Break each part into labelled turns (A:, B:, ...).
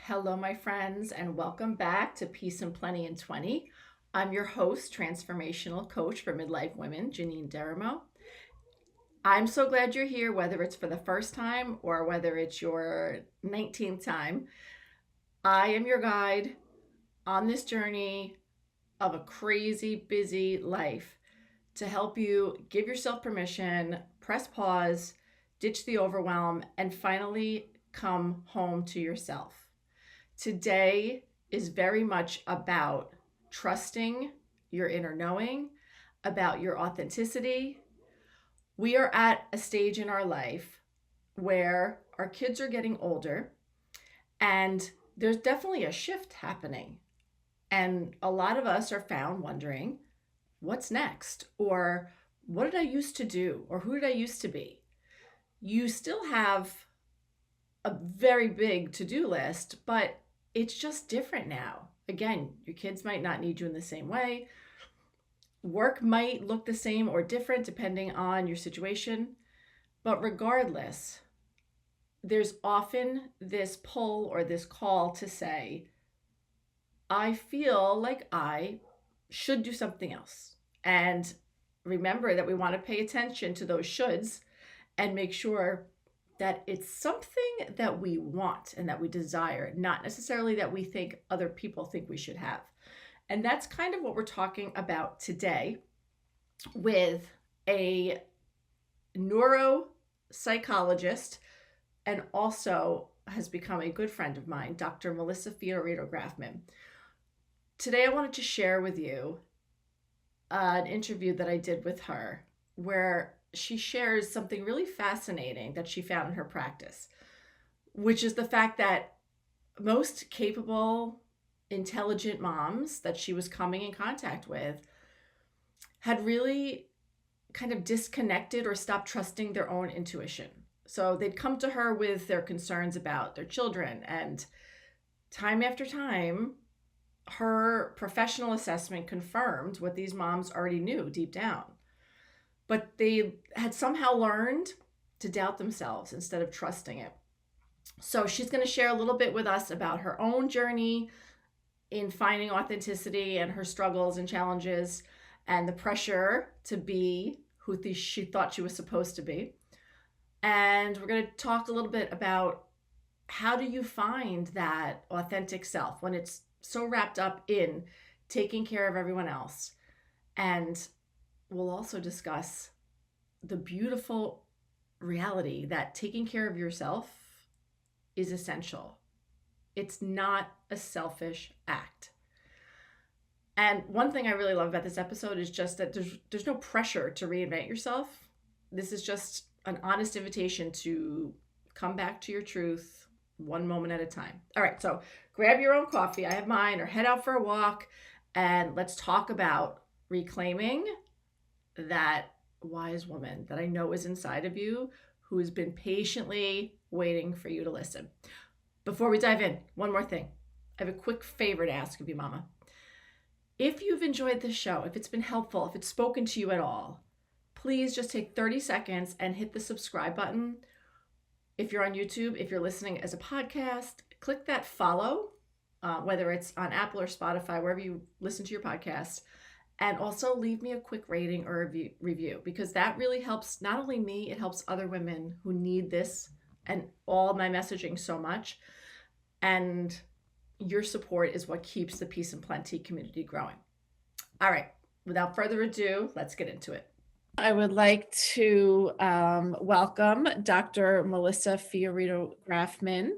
A: Hello, my friends, and welcome back to Peace and Plenty in 20. I'm your host, transformational coach for midlife women, Janine Deramo. I'm so glad you're here, whether it's for the first time or whether it's your 19th time. I am your guide on this journey of a crazy, busy life to help you give yourself permission, press pause, ditch the overwhelm, and finally come home to yourself. Today is very much about trusting your inner knowing, about your authenticity. We are at a stage in our life where our kids are getting older and there's definitely a shift happening. And a lot of us are found wondering, what's next? Or what did I used to do? Or who did I used to be? You still have a very big to-do list, but it's just different now. Again, your kids might not need you in the same way. Work might look the same or different depending on your situation. But regardless, there's often this pull or this call to say, I feel like I should do something else. And remember that we want to pay attention to those shoulds and make sure that it's something that we want and that we desire, not necessarily that we think other people think we should have. And that's kind of what we're talking about today with a neuropsychologist and also has become a good friend of mine, Dr. Melissa Fiorito Grafman. Today, I wanted to share with you an interview that I did with her where she shares something really fascinating that she found in her practice, which is the fact that most capable, intelligent moms that she was coming in contact with had really kind of disconnected or stopped trusting their own intuition. So they'd come to her with their concerns about their children, and time after time, her professional assessment confirmed what these moms already knew deep down. But they had somehow learned to doubt themselves instead of trusting it. So she's going to share a little bit with us about her own journey in finding authenticity and her struggles and challenges and the pressure to be who she thought she was supposed to be. And we're going to talk a little bit about how do you find that authentic self when it's so wrapped up in taking care of everyone else. And we'll also discuss the beautiful reality that taking care of yourself is essential. It's not a selfish act. And one thing I really love about this episode is just that there's no pressure to reinvent yourself. This is just an honest invitation to come back to your truth one moment at a time. All right, so grab your own coffee. I have mine, or head out for a walk, and let's talk about reclaiming that wise woman that I know is inside of you, who has been patiently waiting for you to listen. Before we dive in, one more thing. I have a quick favor to ask of you, Mama. If you've enjoyed this show, if it's been helpful, if it's spoken to you at all, please just take 30 seconds and hit the subscribe button. If you're on YouTube, if you're listening as a podcast, click that follow, whether it's on Apple or Spotify, wherever you listen to your podcast. And also leave me a quick rating or review, because that really helps not only me, it helps other women who need this and all my messaging so much. And your support is what keeps the Peace and Plenty community growing. All right, without further ado, let's get into it. I would like to welcome Dr. Melissa Fiorito Grafman.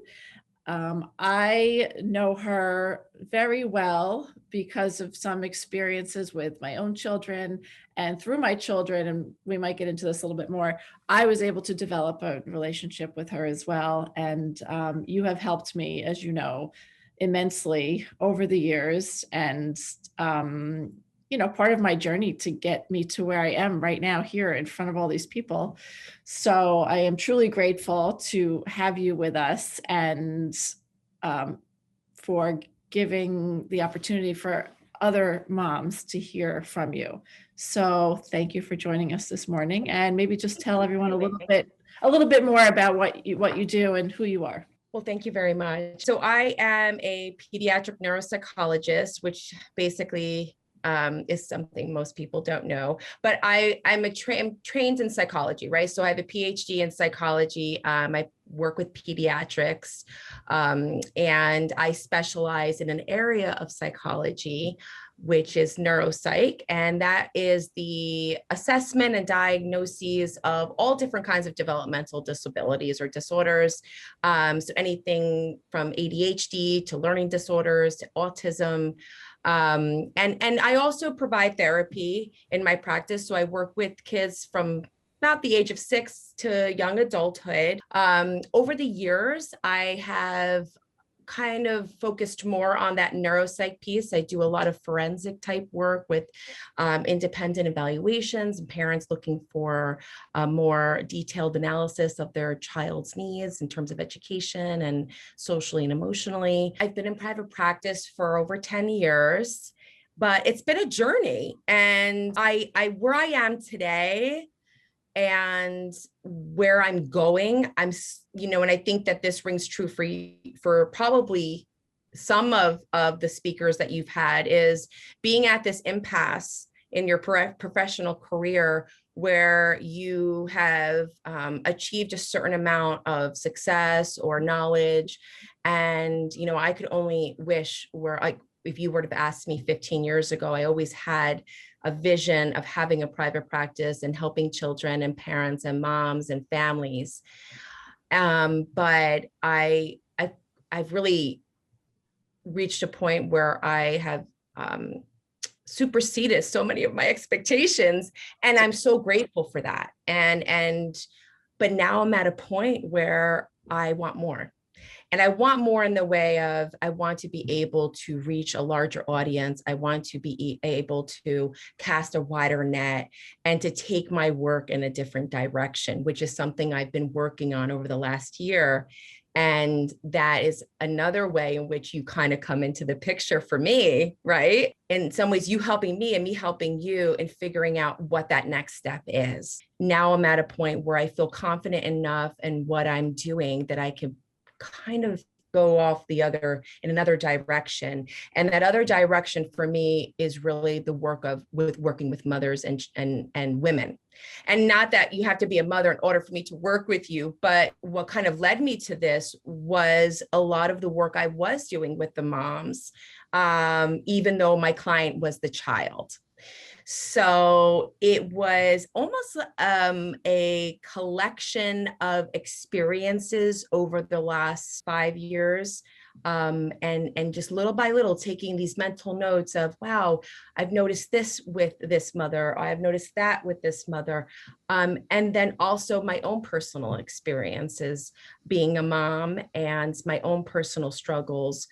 A: I know her very well because of some experiences with my own children, and through my children, and we might get into this a little bit more, I was able to develop a relationship with her as well. And you have helped me, as you know, immensely over the years. And part of my journey to get me to where I am right now here in front of all these people. So I am truly grateful to have you with us and for giving the opportunity for other moms to hear from you. So thank you for joining us this morning, and maybe just tell everyone a little bit more about what you do and who you are.
B: Well, thank you very much. So I am a pediatric neuropsychologist, which basically is something most people don't know. But I'm trained in psychology, right? So I have a PhD in psychology. I work with pediatrics, and I specialize in an area of psychology, which is neuropsych, and that is the assessment and diagnoses of all different kinds of developmental disabilities or disorders. So anything from ADHD to learning disorders to autism. And I also provide therapy in my practice. So I work with kids from about the age of 6 to young adulthood. Over the years, I have kind of focused more on that neuropsych piece. I do a lot of forensic type work with independent evaluations and parents looking for a more detailed analysis of their child's needs in terms of education and socially and emotionally. I've been in private practice for over 10 years, but it's been a journey. And I where I am today and where I'm going, and I think that this rings true for probably some of the speakers that you've had, is being at this impasse in your professional career where you have achieved a certain amount of success or knowledge. And, I could only wish where, like, if you were to have asked me 15 years ago, I always had a vision of having a private practice and helping children and parents and moms and families. But I've really reached a point where I have superseded so many of my expectations, and I'm so grateful for that. But now I'm at a point where I want more. And I want more in the way of, I want to be able to reach a larger audience. I want to be able to cast a wider net and to take my work in a different direction, which is something I've been working on over the last year. And that is another way in which you kind of come into the picture for me, right? In some ways, you helping me and me helping you in figuring out what that next step is. Now I'm at a point where I feel confident enough in what I'm doing that I can kind of go off in another direction. And that other direction for me is really the work with working with mothers and women. And not that you have to be a mother in order for me to work with you, but what kind of led me to this was a lot of the work I was doing with the moms, even though my client was the child. So it was almost a collection of experiences over the last 5 years, and just little by little taking these mental notes of, wow, I've noticed this with this mother, or I've noticed that with this mother. And then also my own personal experiences being a mom and my own personal struggles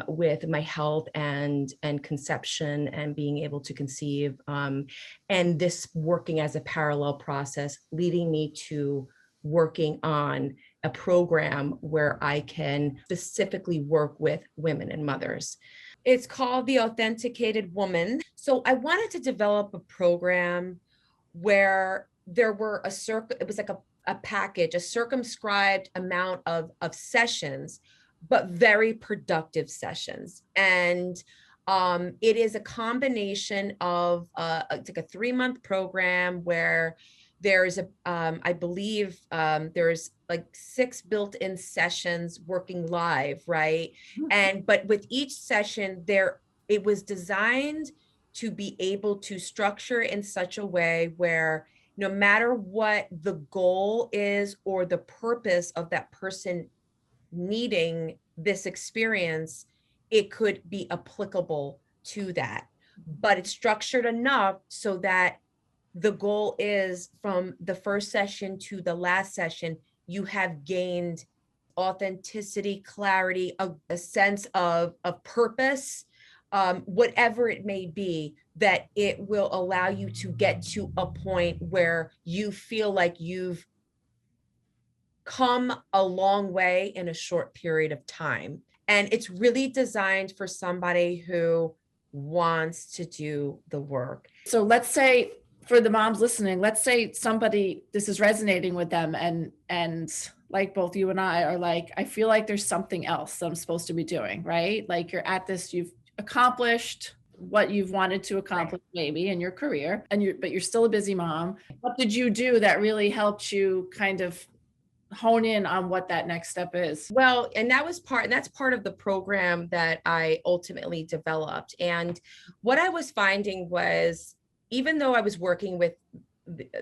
B: with my health and conception and being able to conceive, and this working as a parallel process, leading me to working on a program where I can specifically work with women and mothers. It's called The Authenticated Woman. So I wanted to develop a program where there were it was like a package, a circumscribed amount of sessions, but very productive sessions. And it is a combination of it's like a 3-month program where there's I believe there's like 6 built-in sessions working live, right? But with each session it was designed to be able to structure in such a way where no matter what the goal is or the purpose of that person needing this experience, it could be applicable to that. But it's structured enough so that the goal is, from the first session to the last session, you have gained authenticity, clarity, a sense of purpose, whatever it may be, that it will allow you to get to a point where you feel like you've come a long way in a short period of time. And it's really designed for somebody who wants to do the work.
A: So let's say, for the moms listening, let's say somebody, this is resonating with them, and like both you and I are like, I feel like there's something else that I'm supposed to be doing, right? Like you're at this, you've accomplished what you've wanted to
B: Right.
A: accomplish maybe in your career, and but you're still a busy mom. What did you do that really helped you kind of hone in on what that next step is?
B: Well, and that's part of the program that I ultimately developed. And what I was finding was, even though I was working with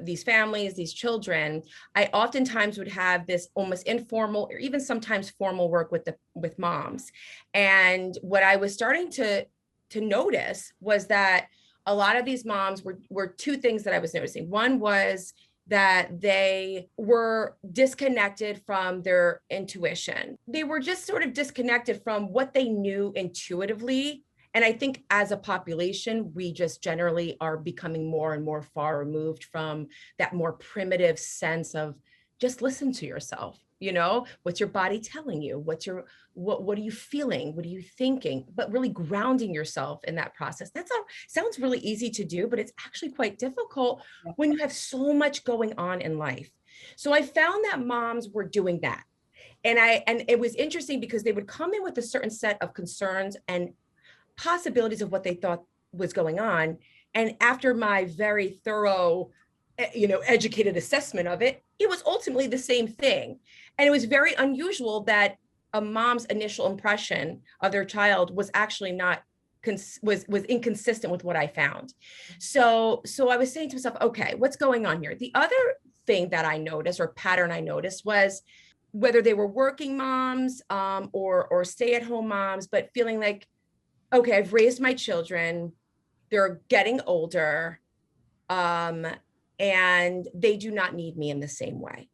B: these families, these children, I oftentimes would have this almost informal or even sometimes formal work with moms. And what I was starting to notice was that a lot of these moms were two things that I was noticing. One was that they were disconnected from their intuition. They were just sort of disconnected from what they knew intuitively. And I think as a population, we just generally are becoming more and more far removed from that more primitive sense of just listen to yourself. What's your body telling you? What are you feeling? What are you thinking? But really grounding yourself in that process. Sounds really easy to do, but it's actually quite difficult when you have so much going on in life. So I found that moms were doing that. And it was interesting because they would come in with a certain set of concerns and possibilities of what they thought was going on. And after my very thorough, educated assessment of it, it was ultimately the same thing. And it was very unusual that a mom's initial impression of their child was actually not was inconsistent with what I found. So I was saying to myself, okay, what's going on here? The other thing that I noticed, or pattern I noticed, was whether they were working moms or stay-at-home moms, but feeling like, okay, I've raised my children, they're getting older, um, and they do not need me in the same way.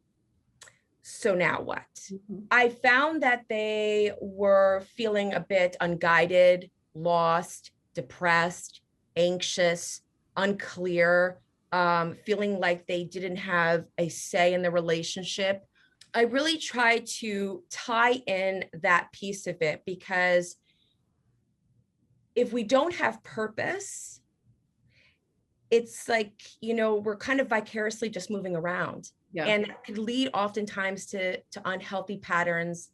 B: So now what?
A: Mhm.
B: I found that they were feeling a bit unguided, lost, depressed, anxious, unclear, feeling like they didn't have a say in the relationship. I really try to tie in that piece of it, because if we don't have purpose, it's like, we're kind of vicariously just moving around.
A: Yeah.
B: And that could lead oftentimes to unhealthy patterns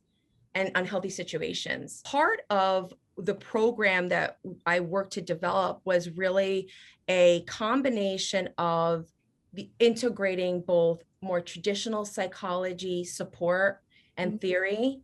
B: and unhealthy situations. Part of the program that I worked to develop was really a combination of the integrating both more traditional psychology support and theory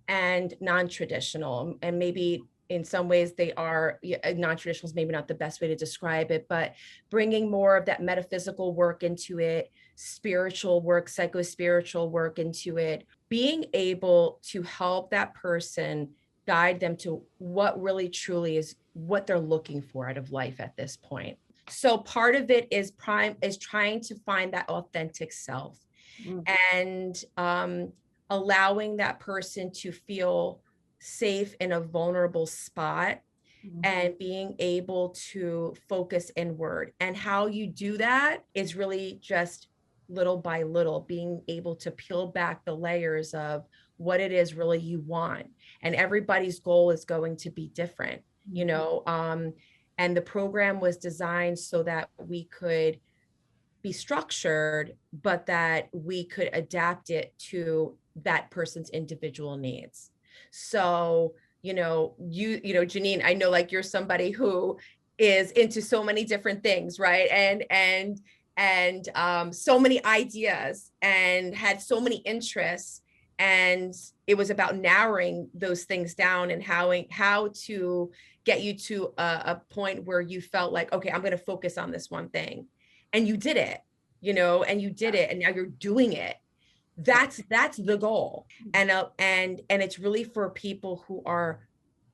B: and non-traditional, and maybe in some ways they are, non-traditional is maybe not the best way to describe it, but bringing more of that metaphysical work into it, spiritual work, psycho-spiritual work into it, being able to help that person, guide them to what really truly is what they're looking for out of life at this point. So part of it is trying to find that authentic self,
A: Mm.
B: and allowing that person to feel safe in a vulnerable spot,
A: Mm.
B: and being able to focus inward. And how you do that is really just little by little being able to peel back the layers of what it is really you want. And everybody's goal is going to be different, and the program was designed so that we could be structured, but that we could adapt it to that person's individual needs. So, Janine, I know, like, you're somebody who is into so many different things, right? And so many ideas, and had so many interests. And it was about narrowing those things down, and how to get you to a point where you felt like, okay, I'm going to focus on this one thing. And you did it, and you did it, and now you're doing it. That's the goal. And it's really for people who are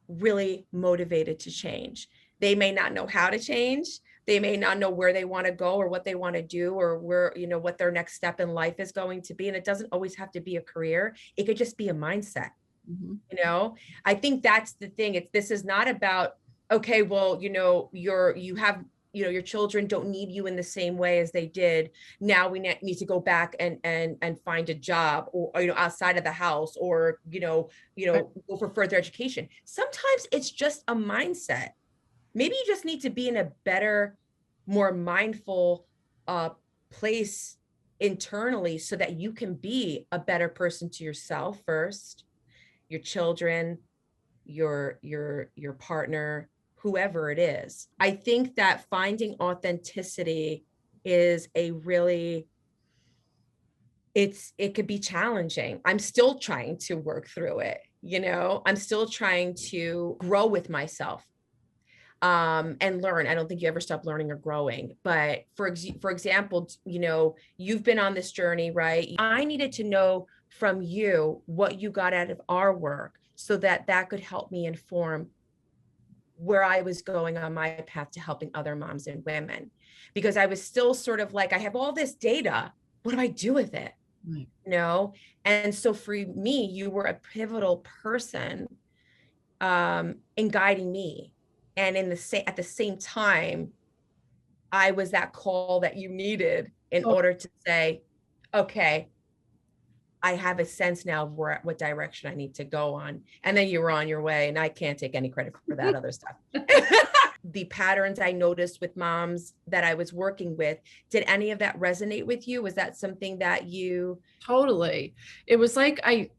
B: really motivated to change. They may not know how to change. They may not know where they want to go, or what they want to do, or where, what their next step in life is going to be. And it doesn't always have to be a career. It could just be a mindset.
A: Mhm.
B: I think that's the thing. This is not about, okay, well, you have, your children don't need you in the same way as they did. Now we need to go back and find a job, or, outside of the house, or,
A: Right.
B: go for further education. Sometimes it's just a mindset. Maybe you just need to be in a better, more mindful place internally so that you can be a better person to yourself first, your children, your partner, whoever it is. I think that finding authenticity is a really, it could be challenging. I'm still trying to work through it, I'm still trying to grow with myself, and learn. I don't think you ever stop learning or growing. But for example, you've been on this journey, right? I needed to know from you what you got out of our work so that that could help me inform where I was going on my path to helping other moms and women, because I was still sort of like, I have all this data. What do I do with it?
A: Right.
B: And so for me, you were a pivotal person, in guiding me. And at the same time, I was that call that you needed in
A: Oh,
B: order to say, okay, I have a sense now of what direction I need to go on. And then you were on your way, and I can't take any credit for that other stuff. The patterns I noticed with moms that I was working with, did any of that resonate with you? Was that something that you?
A: totally. It was like I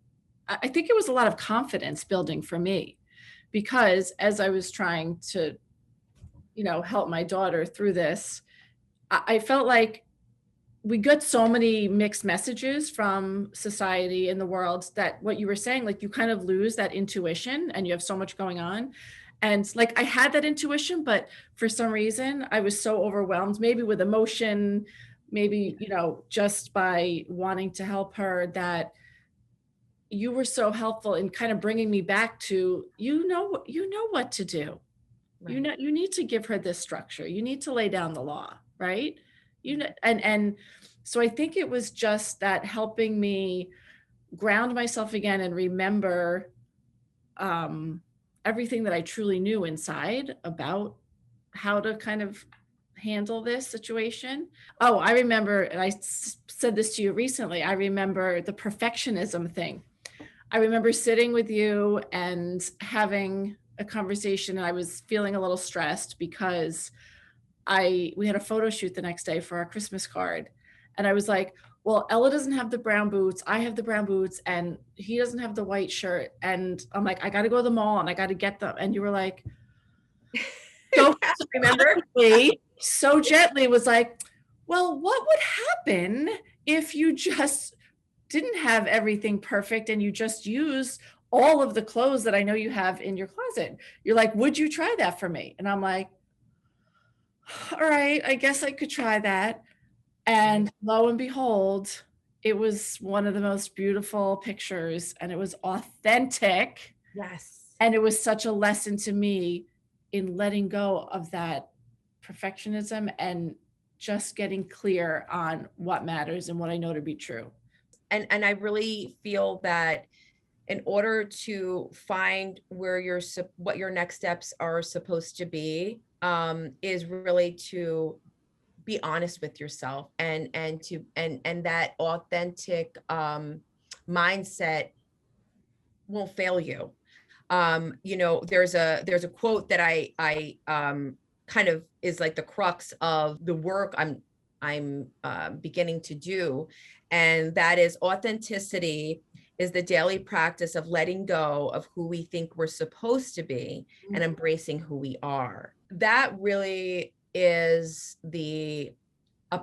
A: think it was a lot of confidence building for me, because as I was trying to, help my daughter through this, I felt like we get so many mixed messages from society in the world that what you were saying, like you kind of lose that intuition and you have so much going on. And like I had that intuition, but for some reason I was so overwhelmed, maybe with emotion, maybe, just by wanting to help her, that you were so helpful in kind of bringing me back to, you know what to do.
B: Right.
A: You need to give her this structure. You need to lay down the law, right? And so I think it was just that helping me ground myself again and remember um, everything that I truly knew inside about how to kind of handle this situation. Oh, I remember, and said this to you recently, I remember the perfectionism thing. I remember sitting with you and having a conversation, and I was feeling a little stressed because we had a photo shoot the next day for our Christmas card. And I was like, well, Ella doesn't have the brown boots. I have the brown boots, and he doesn't have the white shirt. And I'm like, I got to go to the mall and I got to get them. And you were like, so
B: Remember?
A: so gently was like, well, what would happen if you just didn't have everything perfect and you just use all of the clothes that I know you have in your closet? You're like, would you try that for me? And I'm like, all right, I guess I could try that. And lo and behold, it was one of the most beautiful pictures, and it was authentic.
B: Yes.
A: And it was such a lesson to me in letting go of that perfectionism and just getting clear on what matters and what I know to be true.
B: And I really feel that in order to find what your next steps are supposed to be, is really to be honest with yourself, and that authentic mindset won't fail you. There's a quote that I kind of is like the crux of the work I'm beginning to do, and that is, authenticity is the daily practice of letting go of who we think we're supposed to be and embracing who we are. That really is a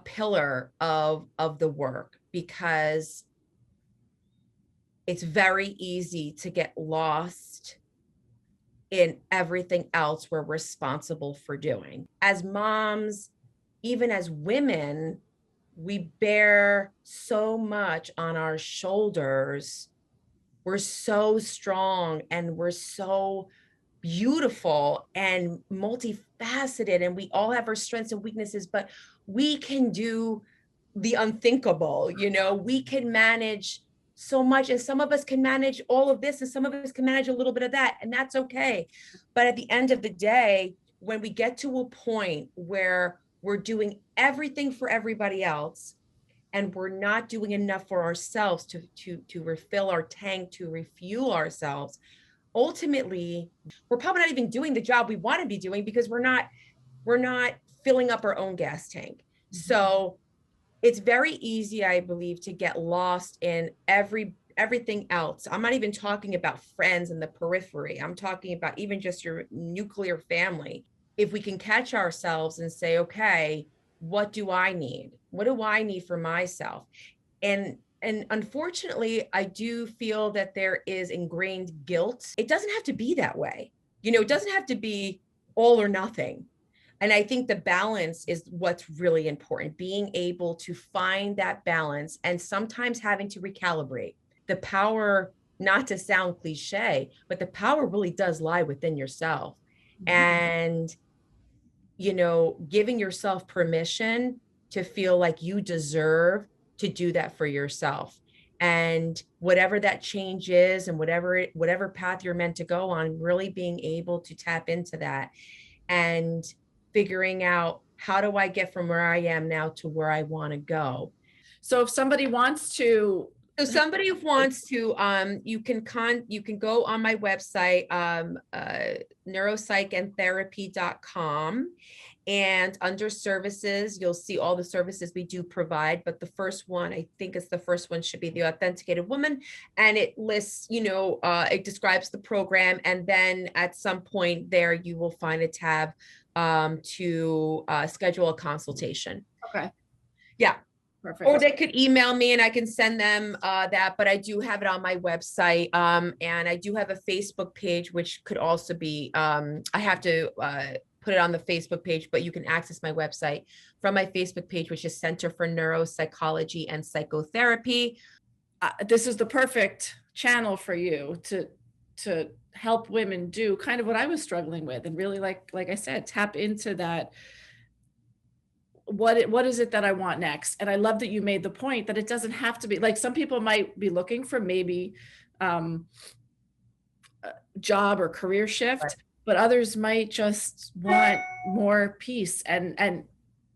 B: pillar of the work, because it's very easy to get lost in everything else we're responsible for doing. As moms, even as women, we bear so much on our shoulders. We're so strong and we're so beautiful and multifaceted, and we all have our strengths and weaknesses, but we can do the unthinkable. We can manage so much, and some of us can manage all of this and some of us can manage a little bit of that, and that's okay. But at the end of the day, when we get to a point where we're doing everything for everybody else and we're not doing enough for ourselves to refill our tank, to refuel ourselves, ultimately we're probably not even doing the job we want to be doing, because we're not filling up our own gas tank. So it's very easy, I believe, to get lost in everything else. I'm not even talking about friends in the periphery. I'm talking about even just your nuclear family. If we can catch ourselves and say, okay, what do I need? What do I need for myself? And unfortunately, I do feel that there is ingrained guilt. It doesn't have to be that way. It doesn't have to be all or nothing. And I think the balance is what's really important, being able to find that balance and sometimes having to recalibrate. The power, not to sound cliche, but the power really does lie within yourself. And, giving yourself permission to feel like you deserve to do that for yourself. And whatever that change is and whatever path you're meant to go on, really being able to tap into that and figuring out, how do I get from where I am now to where I want to go?
A: So if somebody wants to,
B: So somebody who wants to, you can go on my website, neuropsychandtherapy.com, and under services, you'll see all the services we do provide. But the first one, I think it's the first one, should be the Authenticated Woman. And it lists, it describes the program. And then at some point there, you will find a tab to schedule a consultation.
A: okay,
B: Yeah.
A: perfect.
B: Or they could email me and I can send them that, but I do have it on my website. And I do have a Facebook page, which could also be, I have to put it on the Facebook page, but you can access my website from my Facebook page, which is Center for Neuropsychology and Psychotherapy.
A: This is the perfect channel for you to help women do kind of what I was struggling with, and really, like I said, tap into that. What is it that I want next? And I love that you made the point that it doesn't have to be like, some people might be looking for maybe a job or career shift,
B: Right.
A: but others might just want more peace. And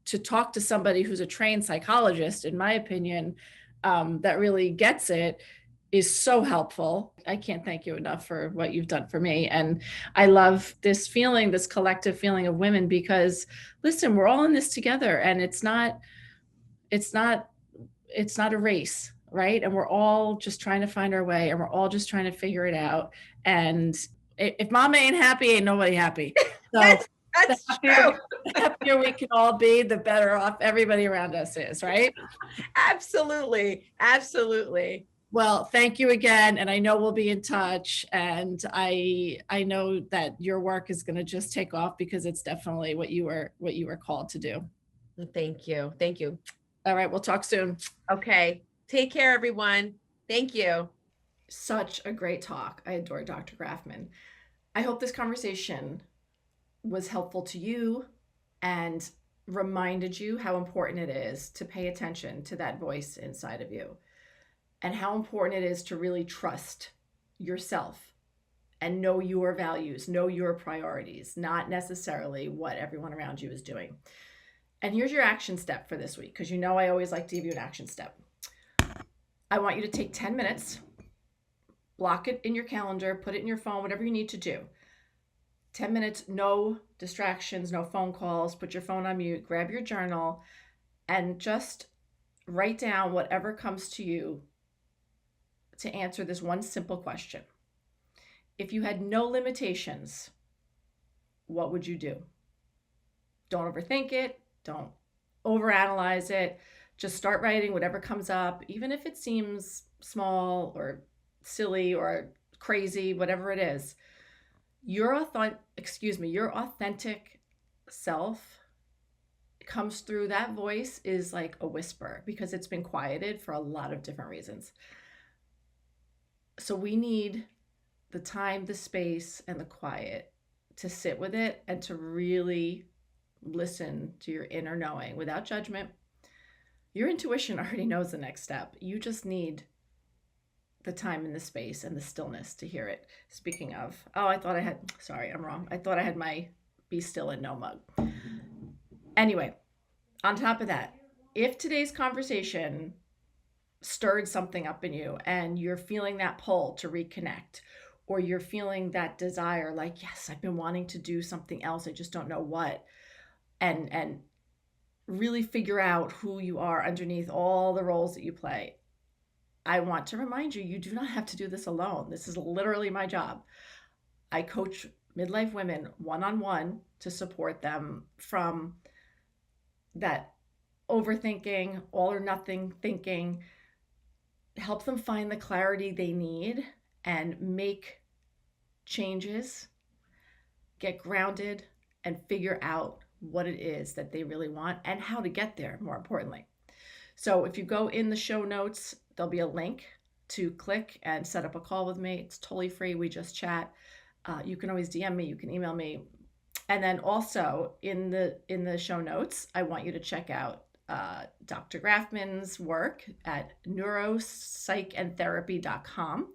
A: to talk to somebody who's a trained psychologist, in my opinion, that really gets it, is so helpful. I can't thank you enough for what you've done for me. And I love this feeling, this collective feeling of women, because listen, we're all in this together, and it's not a race, right? And we're all just trying to find our way, and we're all just trying to figure it out. And if mama ain't happy, ain't nobody happy. So
B: That's
A: the
B: true.
A: happier we can all be, the better off everybody around us is, right?
B: Absolutely. Absolutely.
A: Well, thank you again. And I know we'll be in touch. And I know that your work is going to just take off, because it's definitely what you were called to do.
B: Thank you. Thank you.
A: All right. We'll talk soon.
B: Okay. Take care, everyone. Thank you.
A: Such a great talk. I adore Dr. Grafman. I hope this conversation was helpful to you and reminded you how important it is to pay attention to that voice inside of you, and how important it is to really trust yourself and know your values, know your priorities, not necessarily what everyone around you is doing. And here's your action step for this week, because I always like to give you an action step. I want you to take 10 minutes, block it in your calendar, put it in your phone, whatever you need to do. 10 minutes, no distractions, no phone calls, put your phone on mute, grab your journal, and just write down whatever comes to you to answer this one simple question. If you had no limitations, what would you do? Don't overthink it. Don't overanalyze it. Just start writing whatever comes up, even if it seems small or silly or crazy, whatever it is. Your authentic self comes through. That voice is like a whisper, because it's been quieted for a lot of different reasons. So we need the time, the space, and the quiet to sit with it and to really listen to your inner knowing without judgment. Your intuition already knows the next step. You just need the time and the space and the stillness to hear it. Speaking of, sorry, I'm wrong. I thought I had my be still and no mug. Anyway, on top of that, if today's conversation stirred something up in you and you're feeling that pull to reconnect, or you're feeling that desire, like, yes, I've been wanting to do something else, I just don't know what, and really figure out who you are underneath all the roles that you play. I want to remind you, you do not have to do this alone. This is literally my job. I coach midlife women one on one to support them from that overthinking, all or nothing thinking, help them find the clarity they need and make changes, get grounded, and figure out what it is that they really want and how to get there, more importantly. So if you go in the show notes, there'll be a link to click and set up a call with me. It's totally free. We just chat. You can always DM me. You can email me. And then also in the show notes, I want you to check out Dr. Grafman's work at neuropsychandtherapy.com,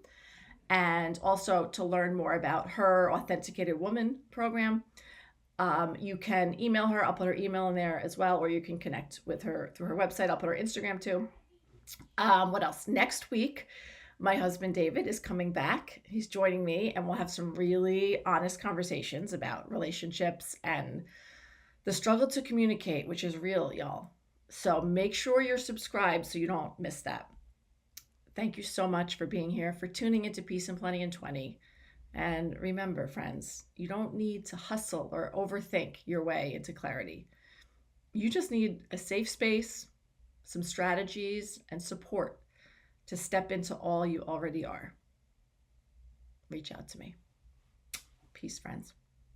A: and also to learn more about her Authenticated Woman program. You can email her. I'll put her email in there as well, or you can connect with her through her website. I'll put her Instagram too. What else? Next week, my husband David is coming back. He's joining me, and we'll have some really honest conversations about relationships and the struggle to communicate, which is real, y'all. So make sure you're subscribed so you don't miss that. Thank you so much for being here, for tuning into Peace and Plenty in 20. And remember, friends, you don't need to hustle or overthink your way into clarity. You just need a safe space, some strategies, and support to step into all you already are. Reach out to me. Peace, friends.